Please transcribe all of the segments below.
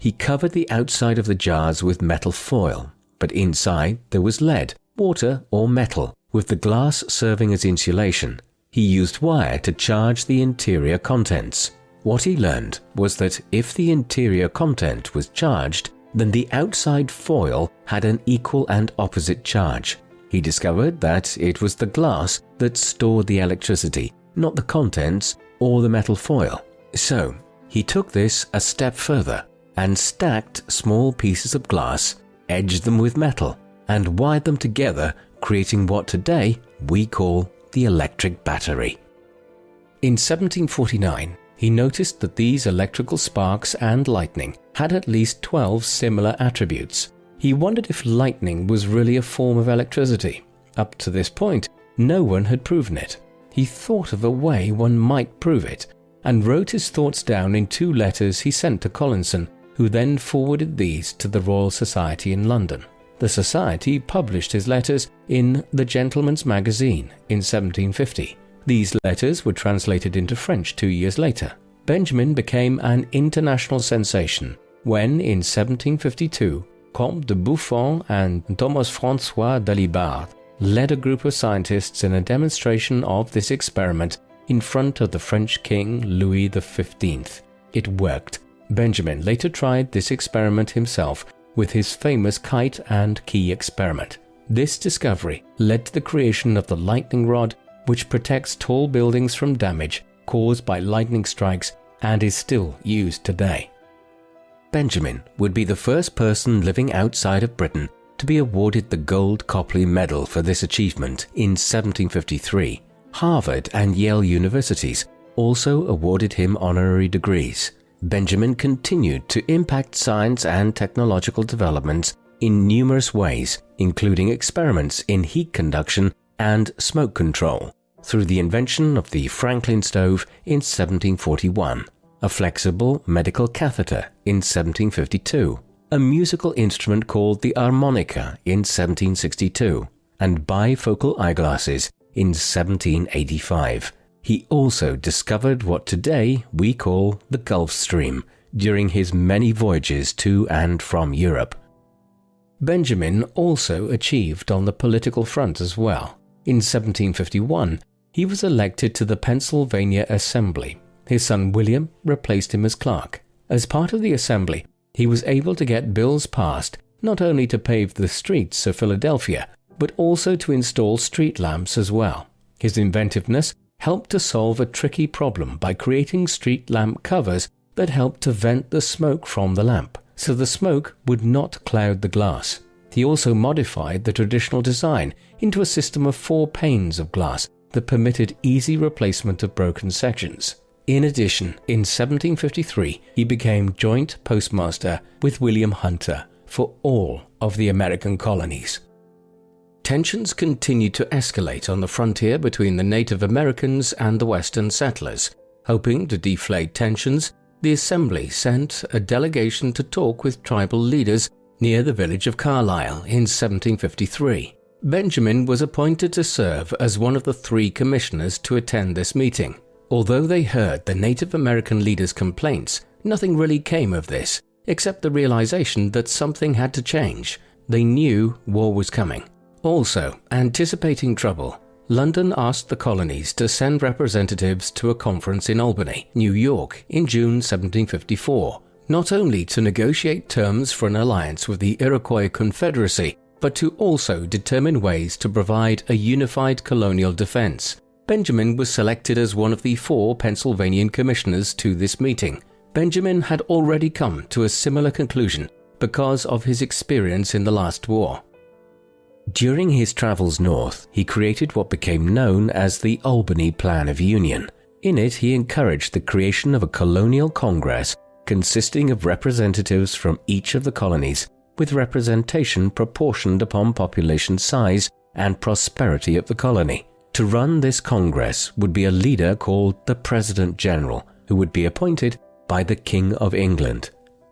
He covered the outside of the jars with metal foil, but inside there was lead, water or metal, with the glass serving as insulation. He used wire to charge the interior contents. What he learned was that if the interior content was charged, then the outside foil had an equal and opposite charge. He discovered that it was the glass that stored the electricity, not the contents or the metal foil. So, he took this a step further and stacked small pieces of glass, edged them with metal, and wired them together, creating what today we call the electric battery. In 1749, he noticed that these electrical sparks and lightning had at least 12 similar attributes. He wondered if lightning was really a form of electricity. Up to this point, no one had proven it. He thought of a way one might prove it, and wrote his thoughts down in 2 letters he sent to Collinson, who then forwarded these to the Royal Society in London. The Society published his letters in The Gentleman's Magazine in 1750. These letters were translated into French 2 years later. Benjamin became an international sensation when, in 1752, Comte de Buffon and Thomas François d'Alibard led a group of scientists in a demonstration of this experiment in front of the French King Louis XV. It worked. Benjamin later tried this experiment himself with his famous kite and key experiment. This discovery led to the creation of the lightning rod, which protects tall buildings from damage caused by lightning strikes and is still used today. Benjamin would be the first person living outside of Britain to be awarded the Gold Copley Medal for this achievement in 1753. Harvard and Yale universities also awarded him honorary degrees. Benjamin continued to impact science and technological developments in numerous ways, including experiments in heat conduction and smoke control, through the invention of the Franklin stove in 1741, a flexible medical catheter in 1752, a musical instrument called the harmonica in 1762, and bifocal eyeglasses in 1785. He also discovered what today we call the Gulf Stream during his many voyages to and from Europe. Benjamin also achieved on the political front as well. In 1751, he was elected to the Pennsylvania Assembly. His son William replaced him as clerk. As part of the assembly, he was able to get bills passed not only to pave the streets of Philadelphia, but also to install street lamps as well. His inventiveness helped to solve a tricky problem by creating street lamp covers that helped to vent the smoke from the lamp, so the smoke would not cloud the glass. He also modified the traditional design into a system of 4 panes of glass that permitted easy replacement of broken sections. In addition, in 1753, he became joint postmaster with William Hunter for all of the American colonies. Tensions continued to escalate on the frontier between the Native Americans and the Western settlers. Hoping to deflate tensions, the Assembly sent a delegation to talk with tribal leaders near the village of Carlisle in 1753. Benjamin was appointed to serve as one of the 3 commissioners to attend this meeting. Although they heard the Native American leaders' complaints, nothing really came of this, except the realization that something had to change. They knew war was coming. Also, anticipating trouble, London asked the colonies to send representatives to a conference in Albany, New York, in June 1754, not only to negotiate terms for an alliance with the Iroquois Confederacy, but to also determine ways to provide a unified colonial defense. Benjamin was selected as one of the 4 Pennsylvanian commissioners to this meeting. Benjamin had already come to a similar conclusion because of his experience in the last war. During his travels north, he created what became known as the Albany Plan of Union. In it, he encouraged the creation of a colonial congress consisting of representatives from each of the colonies, with representation proportioned upon population size and prosperity of the colony. To run this congress would be a leader called the President General, who would be appointed by the King of England.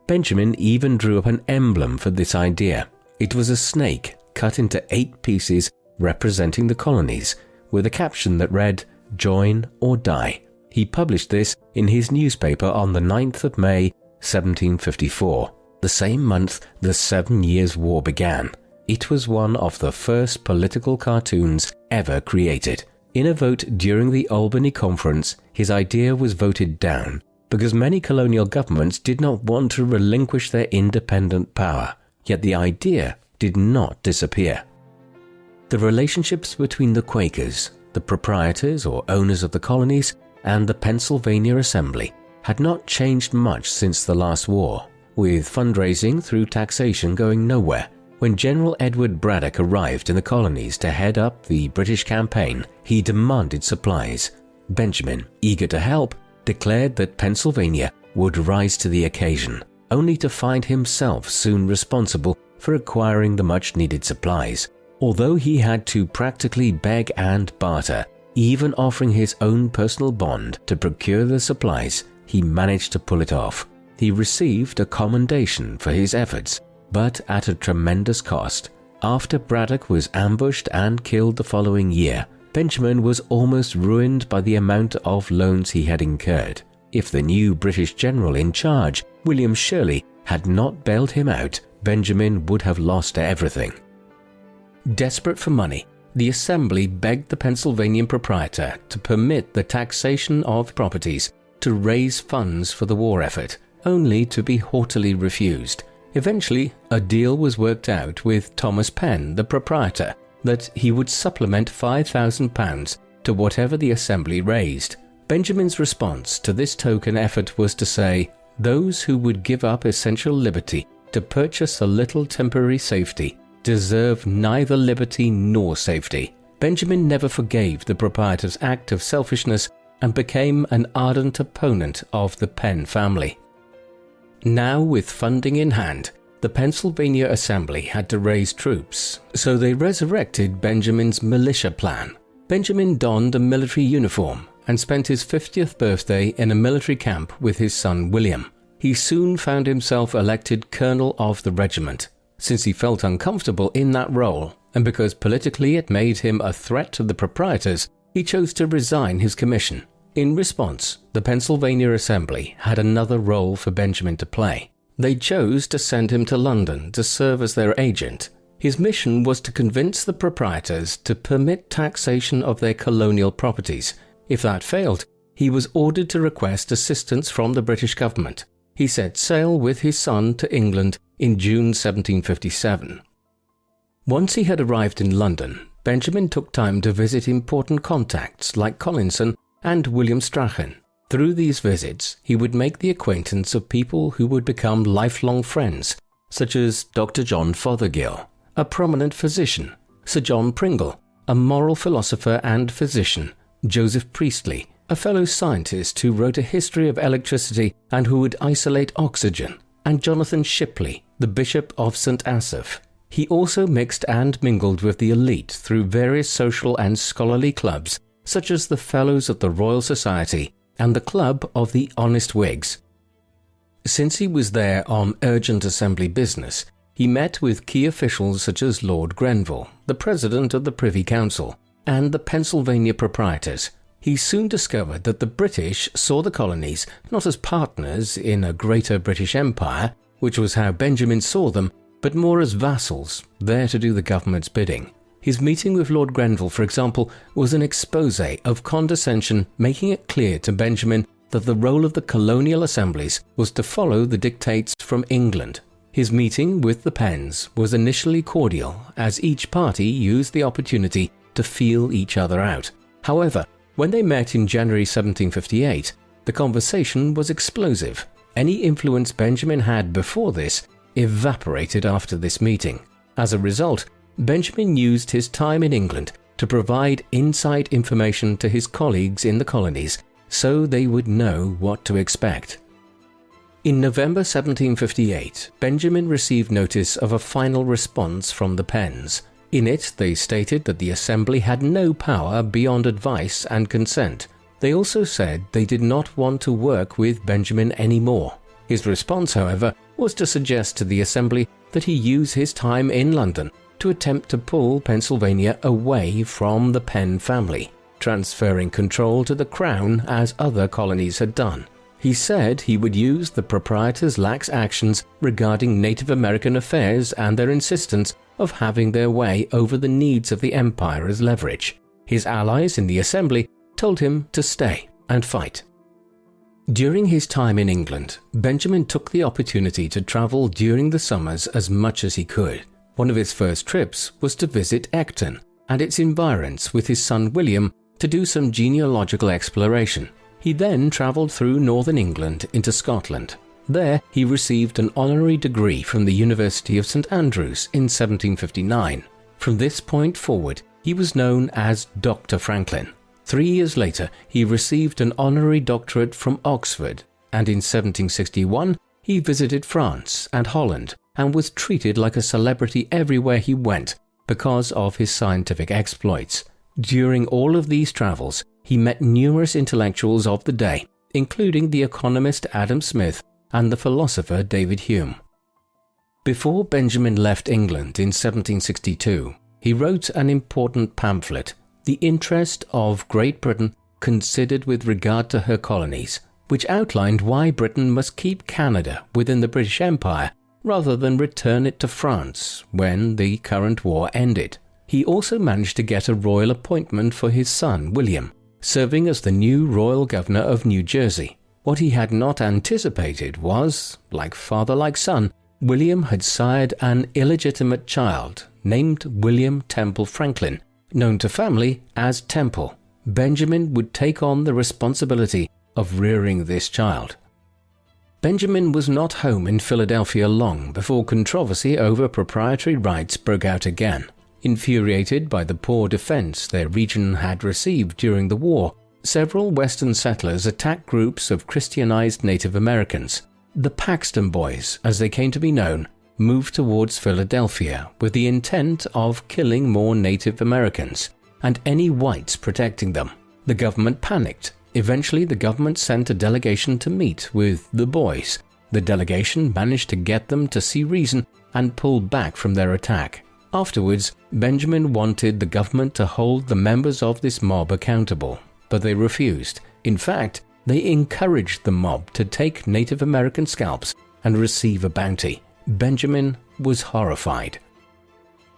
Benjamin even drew up an emblem for this idea. It was a snake cut into 8 pieces representing the colonies, with a caption that read, "Join or die." He published this in his newspaper on the 9th of May, 1754. The same month, the 7 Years' War began. It was one of the first political cartoons ever created. In a vote during the Albany Conference, his idea was voted down because many colonial governments did not want to relinquish their independent power. Yet the idea did not disappear. The relationships between the Quakers, the proprietors or owners of the colonies, and the Pennsylvania Assembly had not changed much since the last war, with fundraising through taxation going nowhere. When General Edward Braddock arrived in the colonies to head up the British campaign, he demanded supplies. Benjamin, eager to help, declared that Pennsylvania would rise to the occasion, only to find himself soon responsible for acquiring the much-needed supplies. Although he had to practically beg and barter, even offering his own personal bond to procure the supplies, he managed to pull it off. He received a commendation for his efforts, but at a tremendous cost. After Braddock was ambushed and killed the following year, Benjamin was almost ruined by the amount of loans he had incurred. If the new British general in charge, William Shirley, had not bailed him out, Benjamin would have lost everything. Desperate for money, the Assembly begged the Pennsylvanian proprietor to permit the taxation of properties to raise funds for the war effort, only to be haughtily refused. Eventually, a deal was worked out with Thomas Penn, the proprietor, that he would supplement £5,000 to whatever the Assembly raised. Benjamin's response to this token effort was to say, "Those who would give up essential liberty to purchase a little temporary safety deserve neither liberty nor safety." Benjamin never forgave the proprietor's act of selfishness and became an ardent opponent of the Penn family. Now, with funding in hand, the Pennsylvania Assembly had to raise troops, so they resurrected Benjamin's militia plan. Benjamin donned a military uniform and spent his 50th birthday in a military camp with his son William. He soon found himself elected colonel of the regiment. Since he felt uncomfortable in that role, and because politically it made him a threat to the proprietors, he chose to resign his commission. In response, the Pennsylvania Assembly had another role for Benjamin to play. They chose to send him to London to serve as their agent. His mission was to convince the proprietors to permit taxation of their colonial properties. If that failed, he was ordered to request assistance from the British government. He set sail with his son to England in June 1757. Once he had arrived in London, Benjamin took time to visit important contacts like Collinson and William Strachan. Through these visits, he would make the acquaintance of people who would become lifelong friends, such as Dr. John Fothergill, a prominent physician, Sir John Pringle, a moral philosopher and physician, Joseph Priestley, a fellow scientist who wrote a history of electricity and who would isolate oxygen, and Jonathan Shipley, the Bishop of St. Asaph. He also mixed and mingled with the elite through various social and scholarly clubs, such as the Fellows of the Royal Society and the Club of the Honest Whigs. Since he was there on urgent Assembly business, he met with key officials such as Lord Grenville, the President of the Privy Council, and the Pennsylvania proprietors. He soon discovered that the British saw the colonies not as partners in a greater British Empire, which was how Benjamin saw them, but more as vassals, there to do the government's bidding. His meeting with Lord Grenville, for example, was an exposé of condescension, making it clear to Benjamin that the role of the colonial assemblies was to follow the dictates from England. His meeting with the Penns was initially cordial, as each party used the opportunity to feel each other out. However, when they met in January 1758, the conversation was explosive. Any influence Benjamin had before this evaporated after this meeting. As a result, Benjamin used his time in England to provide inside information to his colleagues in the colonies so they would know what to expect. In November 1758, Benjamin received notice of a final response from the Penns. In it, they stated that the Assembly had no power beyond advice and consent. They also said they did not want to work with Benjamin anymore. His response, however, was to suggest to the Assembly that he use his time in London to attempt to pull Pennsylvania away from the Penn family, transferring control to the Crown as other colonies had done. He said he would use the proprietors' lax actions regarding Native American affairs and their insistence of having their way over the needs of the empire as leverage. His allies in the assembly told him to stay and fight. During his time in England, Benjamin took the opportunity to travel during the summers as much as he could. One of his first trips was to visit Ecton and its environs with his son William to do some genealogical exploration. He then travelled through northern England into Scotland. There he received an honorary degree from the University of St Andrews in 1759. From this point forward, he was known as Dr. Franklin. 3 years later, he received an honorary doctorate from Oxford, and in 1761 he visited France and Holland and was treated like a celebrity everywhere he went because of his scientific exploits. During all of these travels, he met numerous intellectuals of the day, including the economist Adam Smith and the philosopher David Hume. Before Benjamin left England in 1762, he wrote an important pamphlet, The Interest of Great Britain Considered with Regard to Her Colonies, which outlined why Britain must keep Canada within the British Empire rather than return it to France when the current war ended. He also managed to get a royal appointment for his son William, serving as the new royal governor of New Jersey. What he had not anticipated was, like father like son, William had sired an illegitimate child named William Temple Franklin, known to family as Temple. Benjamin would take on the responsibility of rearing this child. Benjamin was not home in Philadelphia long before controversy over proprietary rights broke out again. Infuriated by the poor defense their region had received during the war, several Western settlers attacked groups of Christianized Native Americans. The Paxton Boys, as they came to be known, moved towards Philadelphia with the intent of killing more Native Americans and any whites protecting them. The government panicked. Eventually, the government sent a delegation to meet with the boys. The delegation managed to get them to see reason and pulled back from their attack. Afterwards, Benjamin wanted the government to hold the members of this mob accountable, but they refused. In fact, they encouraged the mob to take Native American scalps and receive a bounty. Benjamin was horrified.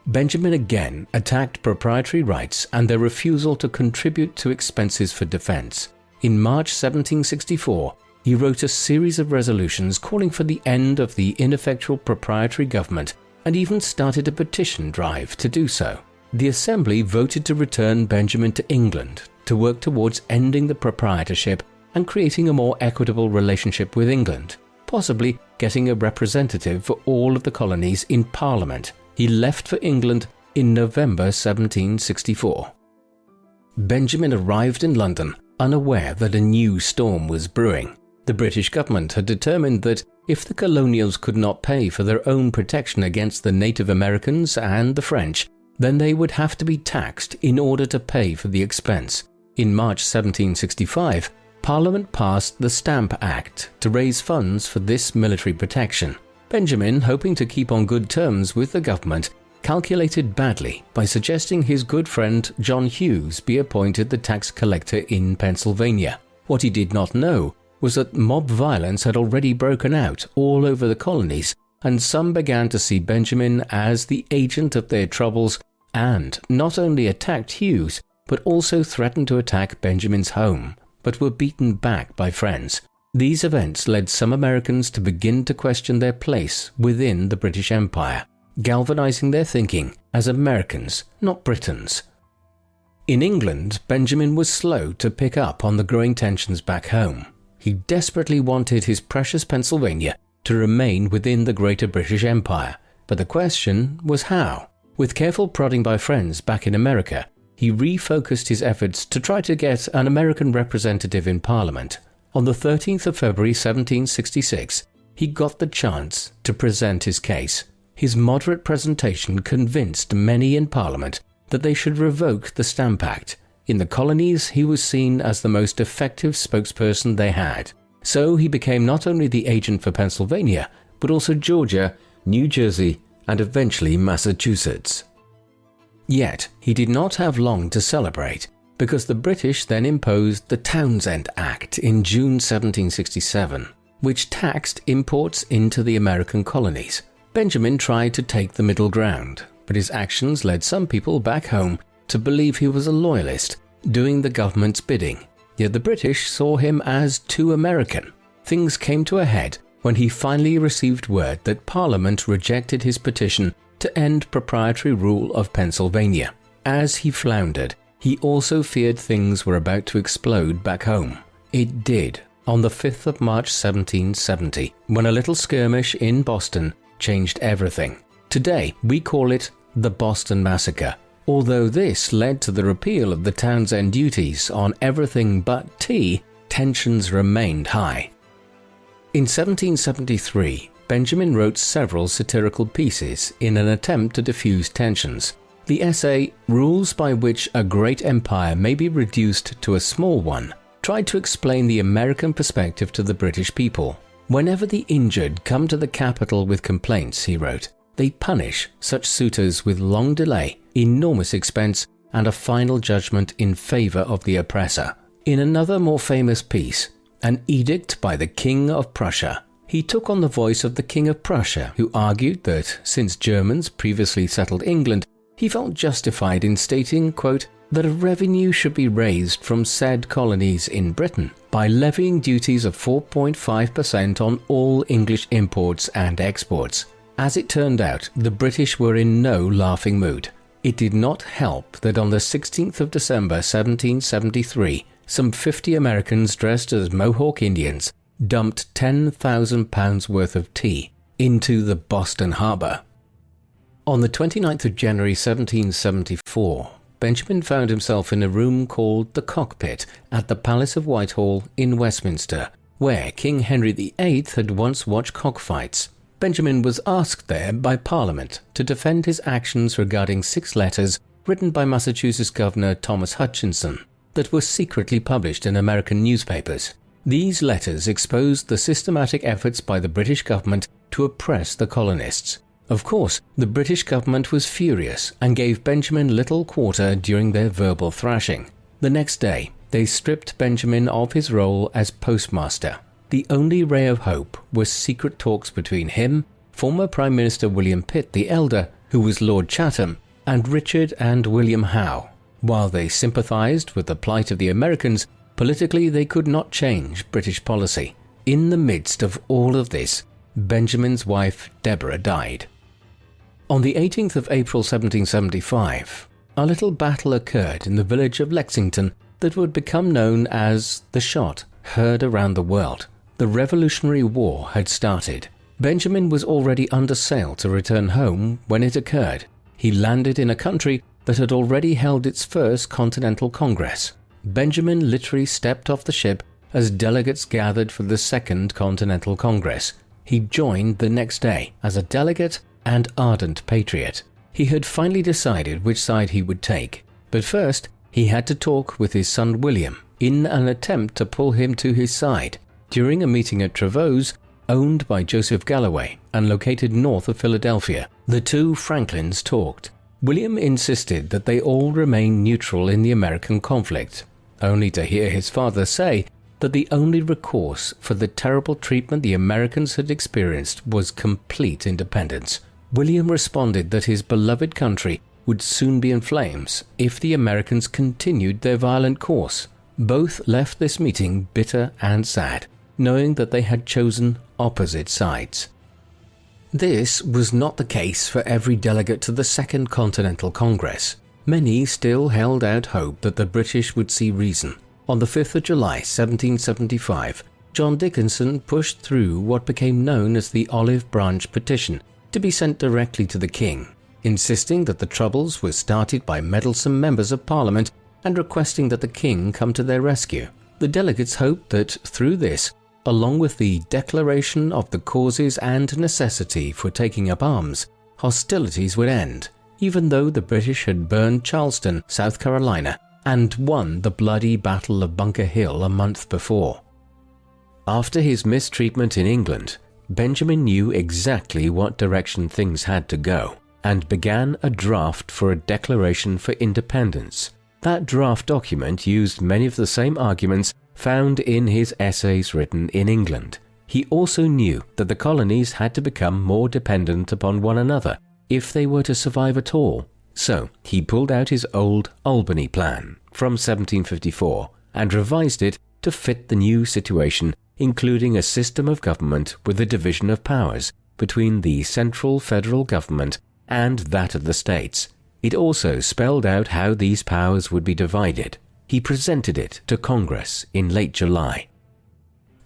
Benjamin again attacked proprietary rights and their refusal to contribute to expenses for defense. In March 1764, he wrote a series of resolutions calling for the end of the ineffectual proprietary government and even started a petition drive to do so. The Assembly voted to return Benjamin to England to work towards ending the proprietorship and creating a more equitable relationship with England, possibly getting a representative for all of the colonies in Parliament. He left for England in November 1764. Benjamin arrived in London unaware that a new storm was brewing. The British government had determined that if the colonials could not pay for their own protection against the Native Americans and the French, then they would have to be taxed in order to pay for the expense. In March 1765, Parliament passed the Stamp Act to raise funds for this military protection. Benjamin, hoping to keep on good terms with the government, calculated badly by suggesting his good friend John Hughes be appointed the tax collector in Pennsylvania. What he did not know was that mob violence had already broken out all over the colonies, and some began to see Benjamin as the agent of their troubles and not only attacked Hughes, but also threatened to attack Benjamin's home, but were beaten back by friends. These events led some Americans to begin to question their place within the British Empire, galvanizing their thinking as Americans, not Britons. In England, Benjamin was slow to pick up on the growing tensions back home. He desperately wanted his precious Pennsylvania to remain within the Greater British Empire, but the question was how. With careful prodding by friends back in America, he refocused his efforts to try to get an American representative in Parliament. On the 13th of February 1766, he got the chance to present his case. His moderate presentation convinced many in Parliament that they should revoke the Stamp Act. In the colonies, he was seen as the most effective spokesperson they had. So he became not only the agent for Pennsylvania, but also Georgia, New Jersey, and eventually Massachusetts. Yet, he did not have long to celebrate, because the British then imposed the Townshend Act in June 1767, which taxed imports into the American colonies. Benjamin tried to take the middle ground, but his actions led some people back home to believe he was a loyalist, doing the government's bidding. Yet the British saw him as too American. Things came to a head when he finally received word that Parliament rejected his petition to end proprietary rule of Pennsylvania. As he floundered, he also feared things were about to explode back home. It did on the 5th of March 1770, when a little skirmish in Boston changed everything. Today, we call it the Boston Massacre. Although this led to the repeal of the Townshend duties on everything but tea, tensions remained high. In 1773, Benjamin wrote several satirical pieces in an attempt to diffuse tensions. The essay, Rules by Which a Great Empire May be Reduced to a Small One, tried to explain the American perspective to the British people. Whenever the injured come to the capital with complaints, he wrote, they punish such suitors with long delay, enormous expense, and a final judgment in favor of the oppressor. In another more famous piece, An Edict by the King of Prussia, he took on the voice of the King of Prussia, who argued that since Germans previously settled England, he felt justified in stating, quote, that a revenue should be raised from said colonies in Britain by levying duties of 4.5% on all English imports and exports. As it turned out, the British were in no laughing mood. It did not help that on the 16th of December 1773, some 50 Americans dressed as Mohawk Indians dumped 10,000 pounds worth of tea into the Boston harbor. On the 29th of January 1774, Benjamin found himself in a room called the Cockpit at the Palace of Whitehall in Westminster, where King Henry VIII had once watched cockfights. Benjamin was asked there by Parliament to defend his actions regarding 6 letters written by Massachusetts Governor Thomas Hutchinson that were secretly published in American newspapers. These letters exposed the systematic efforts by the British government to oppress the colonists. Of course, the British government was furious and gave Benjamin little quarter during their verbal thrashing. The next day, they stripped Benjamin of his role as postmaster. The only ray of hope was secret talks between him, former Prime Minister William Pitt the Elder, who was Lord Chatham, and Richard and William Howe. While they sympathized with the plight of the Americans, politically they could not change British policy. In the midst of all of this, Benjamin's wife Deborah died. On the 18th of April 1775, a little battle occurred in the village of Lexington that would become known as the Shot, heard around the world. The Revolutionary War had started. Benjamin was already under sail to return home when it occurred. He landed in a country that had already held its first Continental Congress. Benjamin literally stepped off the ship as delegates gathered for the Second Continental Congress. He joined the next day as a delegate and ardent patriot. He had finally decided which side he would take, but first he had to talk with his son William in an attempt to pull him to his side. During a meeting at Trevose, owned by Joseph Galloway and located north of Philadelphia, the two Franklins talked. William insisted that they all remain neutral in the American conflict, only to hear his father say that the only recourse for the terrible treatment the Americans had experienced was complete independence. William responded that his beloved country would soon be in flames if the Americans continued their violent course. Both left this meeting bitter and sad, knowing that they had chosen opposite sides. This was not the case for every delegate to the Second Continental Congress. Many still held out hope that the British would see reason. On the 5th of July 1775, John Dickinson pushed through what became known as the Olive Branch Petition to be sent directly to the king, insisting that the troubles were started by meddlesome members of Parliament and requesting that the king come to their rescue. The delegates hoped that through this, along with the declaration of the causes and necessity for taking up arms, hostilities would end, even though the British had burned Charleston, South Carolina, and won the bloody Battle of Bunker Hill a month before. After his mistreatment in England, Benjamin knew exactly what direction things had to go and began a draft for a declaration for independence. That draft document used many of the same arguments found in his essays written in England. He also knew that the colonies had to become more dependent upon one another if they were to survive at all. So he pulled out his old Albany Plan from 1754 and revised it to fit the new situation, including a system of government with a division of powers between the central federal government and that of the states. It also spelled out how these powers would be divided. He presented it to Congress in late July.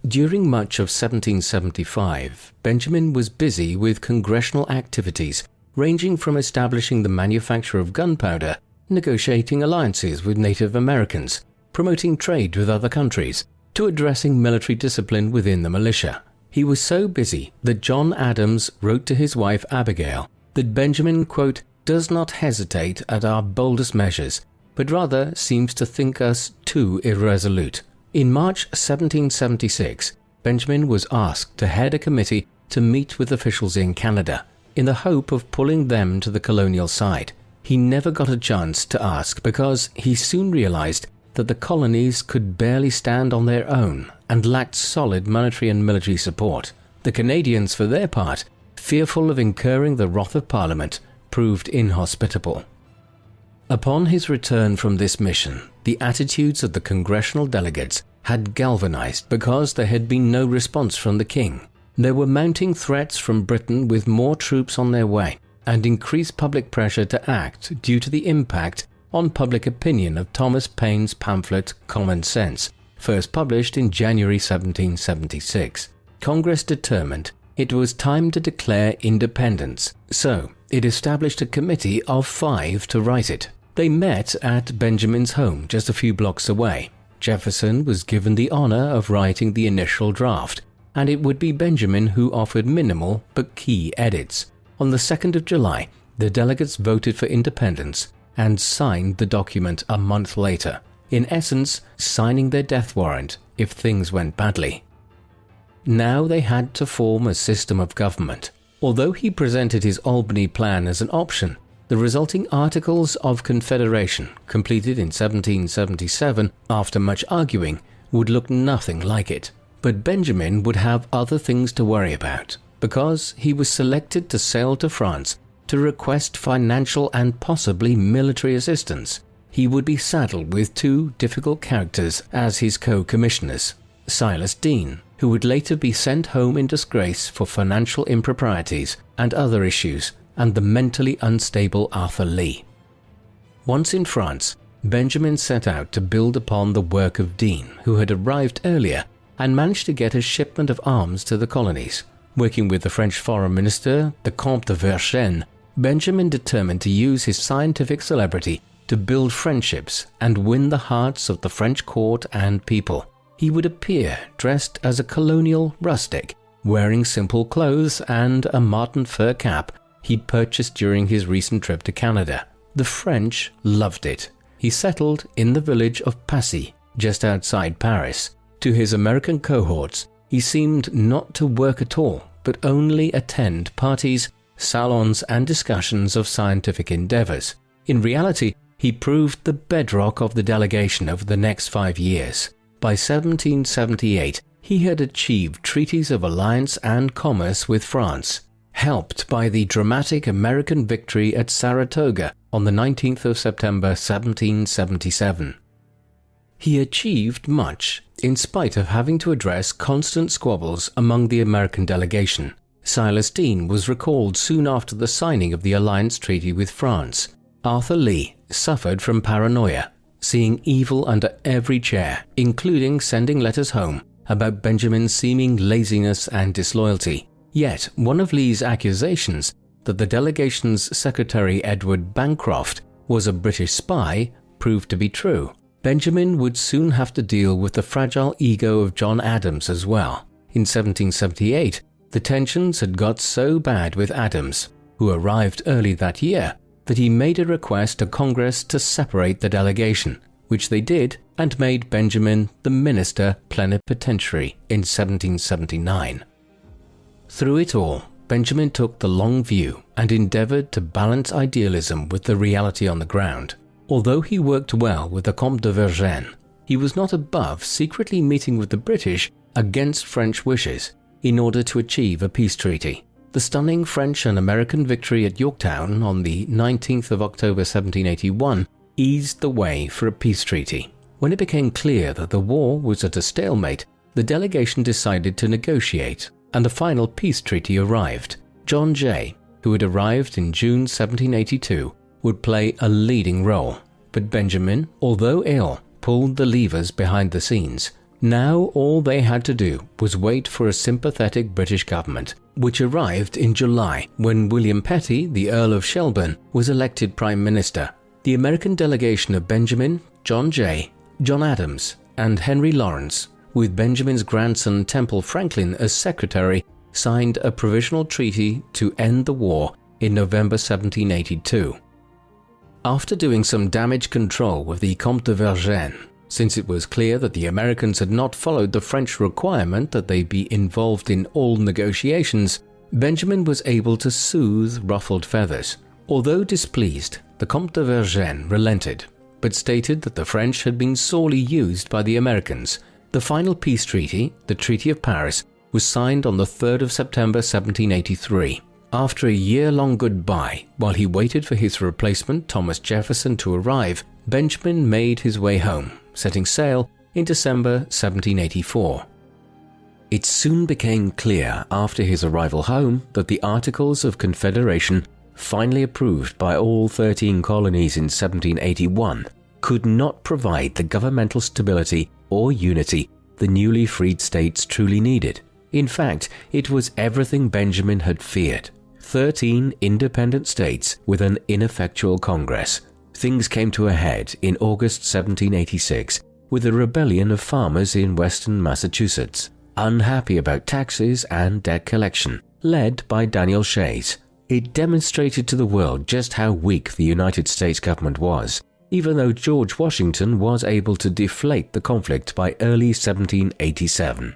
During much of 1775, Benjamin was busy with congressional activities ranging from establishing the manufacture of gunpowder, negotiating alliances with Native Americans, promoting trade with other countries, to addressing military discipline within the militia. He was so busy that John Adams wrote to his wife Abigail that Benjamin, quote, does not hesitate at our boldest measures, but rather seems to think us too irresolute. In March 1776, Benjamin was asked to head a committee to meet with officials in Canada, in the hope of pulling them to the colonial side. He never got a chance to ask because he soon realized that the colonies could barely stand on their own and lacked solid monetary and military support. The Canadians, for their part, fearful of incurring the wrath of Parliament, proved inhospitable. Upon his return from this mission, the attitudes of the congressional delegates had galvanized because there had been no response from the king. There were mounting threats from Britain with more troops on their way, and increased public pressure to act due to the impact on public opinion of Thomas Paine's pamphlet Common Sense, first published in January 1776. Congress determined it was time to declare independence, so it established a committee of 5 to write it. They met at Benjamin's home just a few blocks away. Jefferson was given the honor of writing the initial draft, and it would be Benjamin who offered minimal but key edits. On the 2nd of July, the delegates voted for independence and signed the document a month later, in essence signing their death warrant if things went badly. Now they had to form a system of government. Although he presented his Albany Plan as an option, the resulting Articles of Confederation, completed in 1777 after much arguing, would look nothing like it. But Benjamin would have other things to worry about, because he was selected to sail to France to request financial and possibly military assistance. He would be saddled with 2 difficult characters as his co-commissioners: Silas Deane, who would later be sent home in disgrace for financial improprieties and other issues, and the mentally unstable Arthur Lee. Once in France, Benjamin set out to build upon the work of Deane, who had arrived earlier and managed to get a shipment of arms to the colonies. Working with the French foreign minister, the Comte de Vergennes, Benjamin determined to use his scientific celebrity to build friendships and win the hearts of the French court and people. He would appear dressed as a colonial rustic, wearing simple clothes and a marten fur cap he'd purchased during his recent trip to Canada. The French loved it. He settled in the village of Passy, just outside Paris. To his American cohorts, he seemed not to work at all, but only attend parties, salons, and discussions of scientific endeavors. In reality, he proved the bedrock of the delegation over the next 5 years. By 1778, he had achieved treaties of alliance and commerce with France, helped by the dramatic American victory at Saratoga on the 19th of September 1777. He achieved much, in spite of having to address constant squabbles among the American delegation. Silas Deane was recalled soon after the signing of the alliance treaty with France. Arthur Lee suffered from paranoia, seeing evil under every chair, including sending letters home about Benjamin's seeming laziness and disloyalty. Yet one of Lee's accusations that the delegation's secretary Edward Bancroft was a British spy proved to be true. Benjamin would soon have to deal with the fragile ego of John Adams as well. In 1778, the tensions had got so bad with Adams, who arrived early that year, that he made a request to Congress to separate the delegation, which they did, and made Benjamin the minister plenipotentiary in 1779. Through it all, Benjamin took the long view and endeavored to balance idealism with the reality on the ground. Although he worked well with the Comte de Vergennes, he was not above secretly meeting with the British against French wishes in order to achieve a peace treaty. The stunning French and American victory at Yorktown on the 19th of October 1781 eased the way for a peace treaty. When it became clear that the war was at a stalemate, the delegation decided to negotiate, and the final peace treaty arrived. John Jay, who had arrived in June 1782, would play a leading role, but Benjamin, although ill, pulled the levers behind the scenes. Now all they had to do was wait for a sympathetic British government, which arrived in July when William Petty, the Earl of Shelburne, was elected Prime Minister. The American delegation of Benjamin, John Jay, John Adams, and Henry Lawrence, with Benjamin's grandson Temple Franklin as secretary, signed a provisional treaty to end the war in November 1782. After doing some damage control with the Comte de Vergennes, since it was clear that the Americans had not followed the French requirement that they be involved in all negotiations, Benjamin was able to soothe ruffled feathers. Although displeased, the Comte de Vergennes relented, but stated that the French had been sorely used by the Americans. The final peace treaty, the Treaty of Paris, was signed on the 3rd of September 1783. After a year-long goodbye, while he waited for his replacement Thomas Jefferson to arrive, Benjamin made his way home, setting sail in December 1784. It soon became clear after his arrival home that the Articles of Confederation, finally approved by all 13 colonies in 1781, could not provide the governmental stability or unity the newly freed states truly needed. In fact, it was everything Benjamin had feared. 13 independent states with an ineffectual Congress. Things came to a head in August 1786 with a rebellion of farmers in western Massachusetts, unhappy about taxes and debt collection, led by Daniel Shays. It demonstrated to the world just how weak the United States government was, even though George Washington was able to deflate the conflict by early 1787.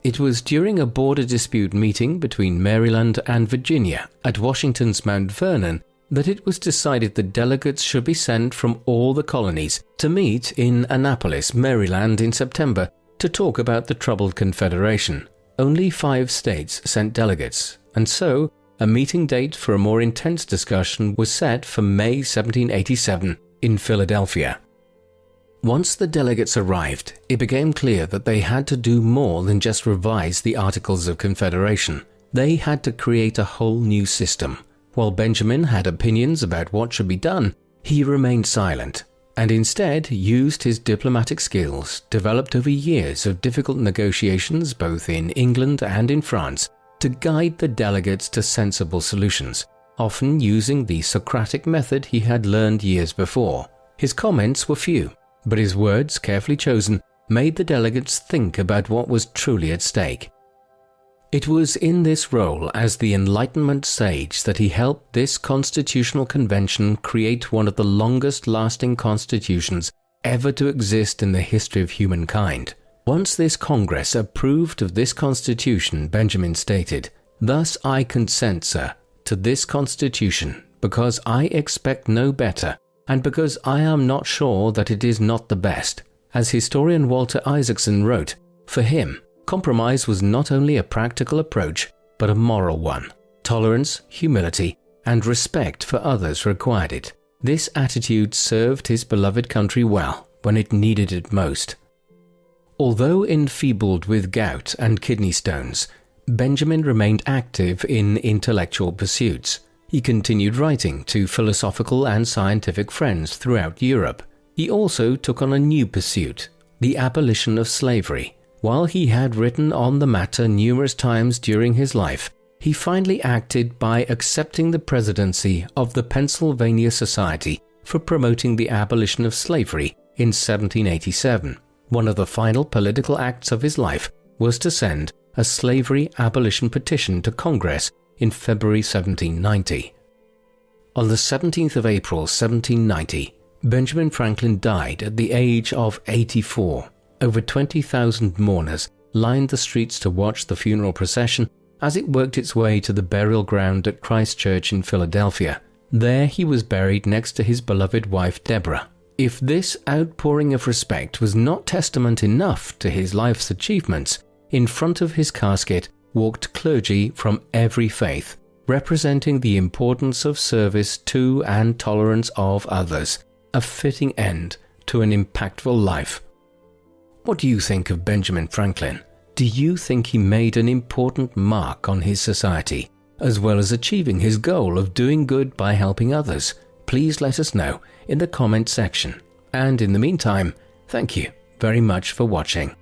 It was during a border dispute meeting between Maryland and Virginia at Washington's Mount Vernon that it was decided that delegates should be sent from all the colonies to meet in Annapolis, Maryland in September to talk about the troubled Confederation. Only 5 states sent delegates, and so a meeting date for a more intense discussion was set for May 1787 in Philadelphia. Once the delegates arrived, it became clear that they had to do more than just revise the Articles of Confederation. They had to create a whole new system. While Benjamin had opinions about what should be done, he remained silent, and instead used his diplomatic skills, developed over years of difficult negotiations both in England and in France, to guide the delegates to sensible solutions, often using the Socratic method he had learned years before. His comments were few, but his words, carefully chosen, made the delegates think about what was truly at stake. It was in this role as the Enlightenment sage that he helped this constitutional convention create one of the longest-lasting constitutions ever to exist in the history of humankind. Once this Congress approved of this constitution, Benjamin stated, "Thus I consent, sir, to this constitution, because I expect no better, and because I am not sure that it is not the best." As historian Walter Isaacson wrote, for him, compromise was not only a practical approach, but a moral one. Tolerance, humility, and respect for others required it. This attitude served his beloved country well when it needed it most. Although enfeebled with gout and kidney stones, Benjamin remained active in intellectual pursuits. He continued writing to philosophical and scientific friends throughout Europe. He also took on a new pursuit, the abolition of slavery. While he had written on the matter numerous times during his life, he finally acted by accepting the presidency of the Pennsylvania Society for promoting the abolition of slavery in 1787. One of the final political acts of his life was to send a slavery abolition petition to Congress in February 1790. On the 17th of April 1790, Benjamin Franklin died at the age of 84. Over 20,000 mourners lined the streets to watch the funeral procession as it worked its way to the burial ground at Christ Church in Philadelphia. There he was buried next to his beloved wife Deborah. If this outpouring of respect was not testament enough to his life's achievements, in front of his casket walked clergy from every faith, representing the importance of service to and tolerance of others, a fitting end to an impactful life. What do you think of Benjamin Franklin? Do you think he made an important mark on his society, as well as achieving his goal of doing good by helping others? Please let us know in the comment section. And in the meantime, thank you very much for watching.